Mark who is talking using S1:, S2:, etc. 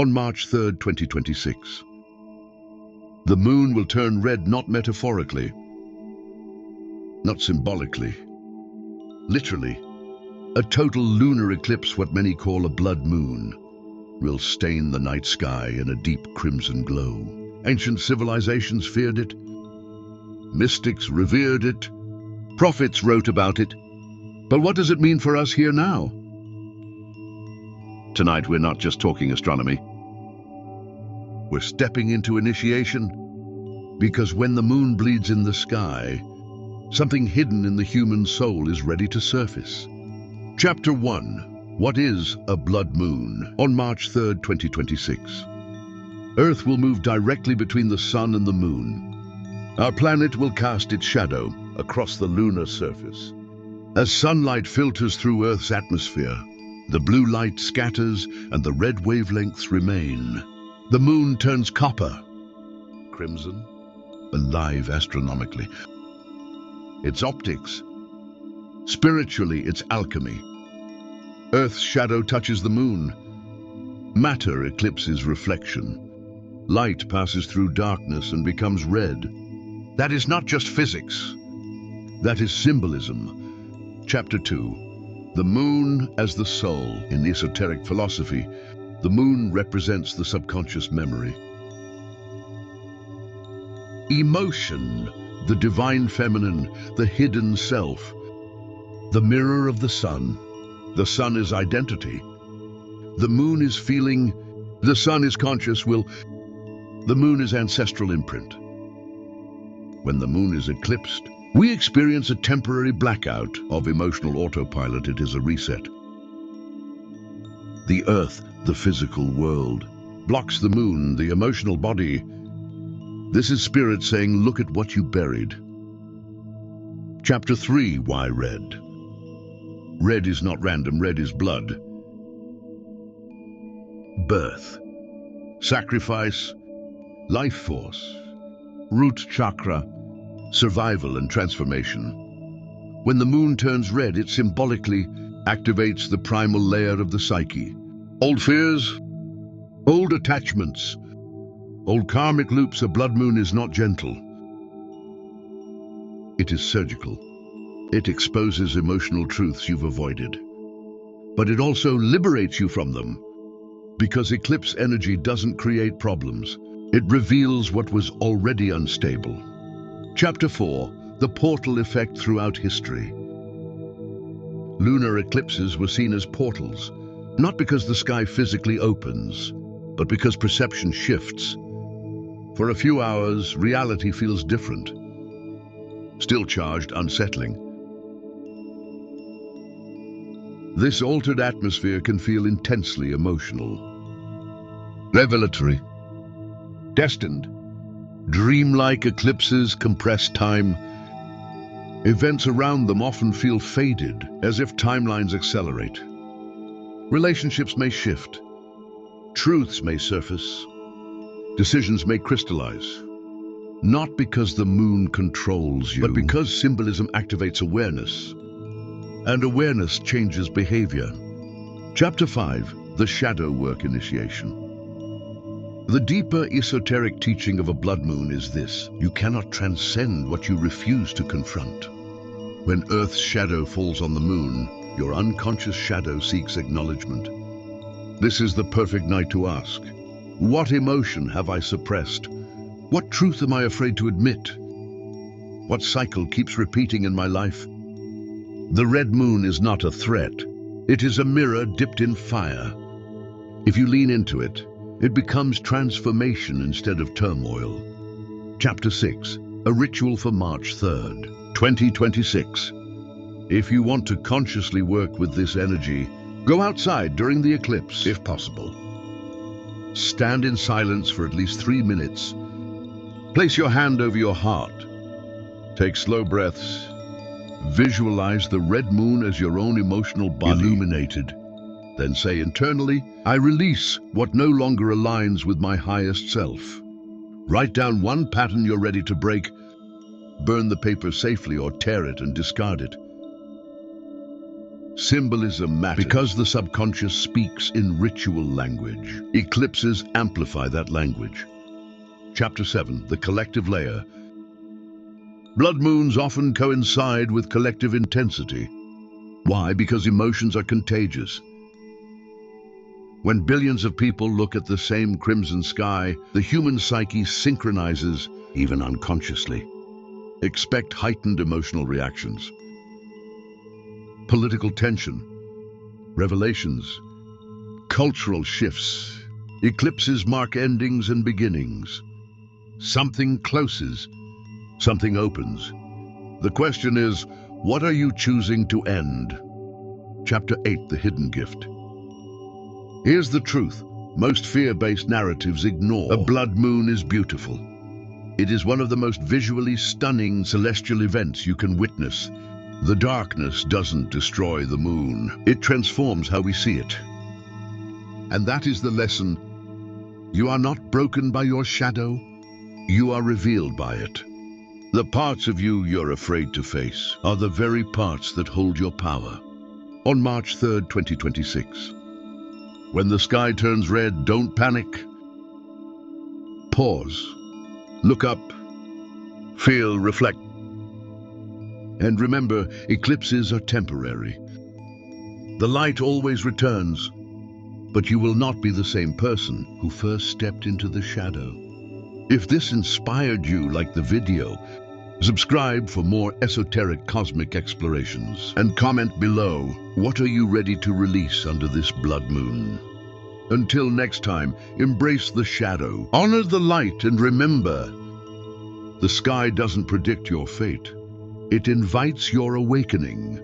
S1: on March 3rd, 2026. The moon will turn red not metaphorically, not symbolically, literally. A total lunar eclipse, what many call a blood moon, will stain the night sky in a deep crimson glow. Ancient civilizations feared it, mystics revered it, prophets wrote about it. But what does it mean for us here now? Tonight we're not just talking astronomy. We're stepping into initiation, because when the moon bleeds in the sky, something hidden in the human soul is ready to surface. Chapter 1. What is a blood moon? On March 3rd, 2026. Earth will move directly between the sun and the moon. Our planet will cast its shadow across the lunar surface. As sunlight filters through Earth's atmosphere, the blue light scatters and the red wavelengths remain. The moon turns copper, crimson, alive astronomically. It's optics. Spiritually, it's alchemy. Earth's shadow touches the moon. Matter eclipses reflection. Light passes through darkness and becomes red. That is not just physics. That is symbolism. Chapter 2. The moon as the soul. In esoteric philosophy, the moon represents the subconscious memory. Emotion, the divine feminine, the hidden self. The mirror of the sun. The sun is identity. The moon is feeling. The sun is conscious will. The moon is ancestral imprint. When the moon is eclipsed, we experience a temporary blackout of emotional autopilot. It is a reset. The earth, the physical world, blocks the moon, the emotional body. This is spirit saying, look at what you buried. Chapter 3. Why red? Red is not random, red is blood. Birth, sacrifice, life force, root chakra, survival and transformation. When the moon turns red, it symbolically activates the primal layer of the psyche. Old fears, old attachments, old karmic loops. A blood moon is not gentle. It is surgical. It exposes emotional truths you've avoided. But it also liberates you from them, because eclipse energy doesn't create problems. It reveals what was already unstable. Chapter 4. The portal effect throughout history. Lunar eclipses were seen as portals, not because the sky physically opens, but because perception shifts. For a few hours, reality feels different, still charged, unsettling. This altered atmosphere can feel intensely emotional, revelatory, destined. Dreamlike eclipses compress time. Events around them often feel faded, as if timelines accelerate. Relationships may shift. Truths may surface. Decisions may crystallize. Not because the moon controls you, but because symbolism activates awareness. And awareness changes behavior. Chapter 5. The shadow work initiation. The deeper esoteric teaching of a blood moon is this: you cannot transcend what you refuse to confront. When Earth's shadow falls on the moon, your unconscious shadow seeks acknowledgement. This is the perfect night to ask, what emotion have I suppressed? What truth am I afraid to admit? What cycle keeps repeating in my life? The red moon is not a threat. It is a mirror dipped in fire. If you lean into it, it becomes transformation instead of turmoil. Chapter 6. A ritual for March 3rd, 2026. If you want to consciously work with this energy, go outside during the eclipse, if possible. Stand in silence for at least 3 minutes. Place your hand over your heart. Take slow breaths. Visualize the red moon as your own emotional body, illuminated. Then say internally, I release what no longer aligns with my highest self. Write down one pattern you're ready to break. Burn the paper safely or tear it and discard it. Symbolism matters because the subconscious speaks in ritual language. Eclipses amplify that language. Chapter 7, the collective layer. Blood moons often coincide with collective intensity. Why? Because emotions are contagious. When billions of people look at the same crimson sky, the human psyche synchronizes, even unconsciously. Expect heightened emotional reactions. Political tension, revelations, cultural shifts. Eclipses mark endings and beginnings. Something closes, something opens. The question is, what are you choosing to end? Chapter 8, the hidden gift. Here's the truth. Most fear-based narratives ignore. A blood moon is beautiful. It is one of the most visually stunning celestial events you can witness. The darkness doesn't destroy the moon. It transforms how we see it. And that is the lesson. You are not broken by your shadow. You are revealed by it. The parts of you you're afraid to face are the very parts that hold your power. On March 3rd, 2026. When the sky turns red, don't panic. Pause. Look up. Feel, reflect. And remember, eclipses are temporary. The light always returns, but you will not be the same person who first stepped into the shadow. If this inspired you like the video, subscribe for more esoteric cosmic explorations and comment below, what are you ready to release under this blood moon? Until next time, embrace the shadow, honor the light, and remember, the sky doesn't predict your fate. It invites your awakening.